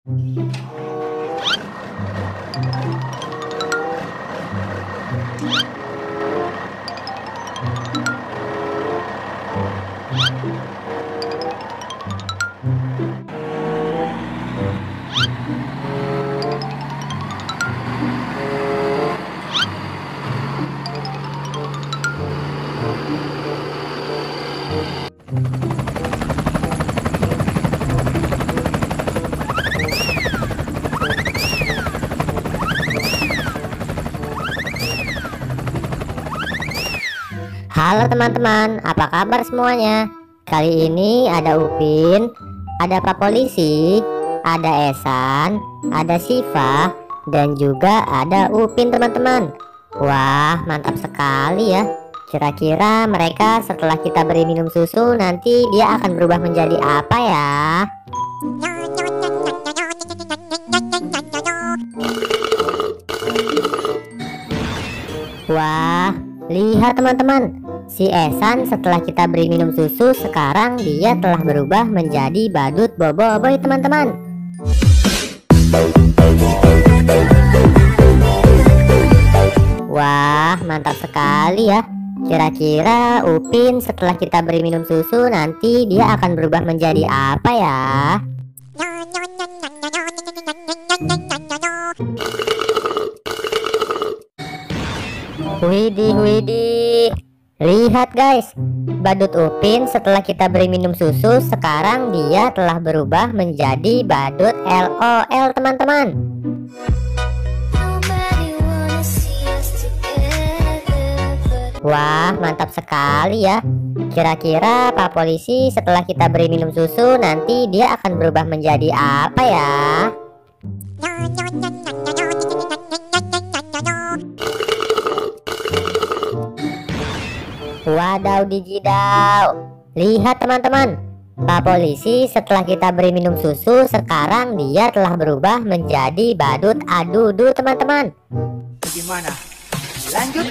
Halo teman-teman, apa kabar semuanya? Kali ini ada Upin, ada Pak Polisi, ada Esan, ada Siva, dan juga ada Upin teman-teman. Wah, mantap sekali ya. Kira-kira mereka setelah kita beri minum susu nanti dia akan berubah menjadi apa ya? Wah, lihat teman-teman, si Esan setelah kita beri minum susu sekarang dia telah berubah menjadi badut boboiboy teman-teman. Wah, mantap sekali ya. Kira-kira Upin setelah kita beri minum susu nanti dia akan berubah menjadi apa ya? Widih, widih. Lihat guys, badut Upin setelah kita beri minum susu sekarang dia telah berubah menjadi badut LOL teman-teman. Wah, mantap sekali ya. Kira-kira Pak Polisi setelah kita beri minum susu nanti dia akan berubah menjadi apa ya? Wadaw dijidau. Lihat teman-teman, Pak Polisi setelah kita beri minum susu sekarang dia telah berubah menjadi badut adudu teman-teman. Gimana? Lanjut.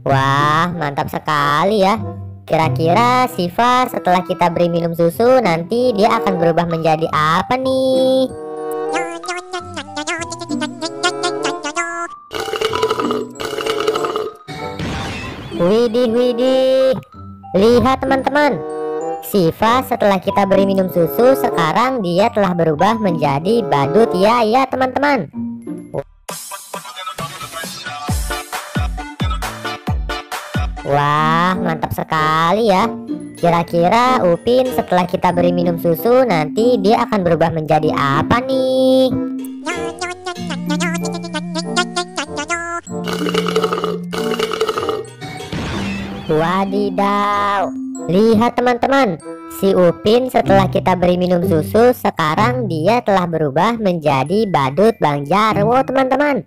Wah, mantap sekali ya. Kira-kira Siva setelah kita beri minum susu nanti dia akan berubah menjadi apa nih? Widih, widih. Lihat teman-teman, Siva setelah kita beri minum susu sekarang dia telah berubah menjadi badut ya teman-teman. Wah, mantap sekali ya. Kira-kira Upin setelah kita beri minum susu nanti dia akan berubah menjadi apa nih? Wadidaw. Lihat teman-teman, si Upin setelah kita beri minum susu sekarang dia telah berubah menjadi badut Bang Jarwo teman-teman.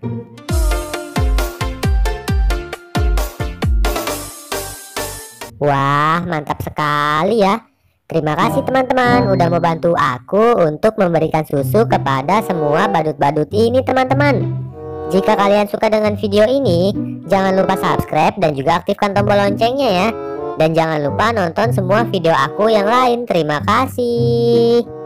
Wah, mantap sekali ya. Terima kasih teman-teman udah mau bantu aku untuk memberikan susu kepada semua badut-badut ini teman-teman. Jika kalian suka dengan video ini, jangan lupa subscribe dan juga aktifkan tombol loncengnya ya. Dan jangan lupa nonton semua video aku yang lain. Terima kasih.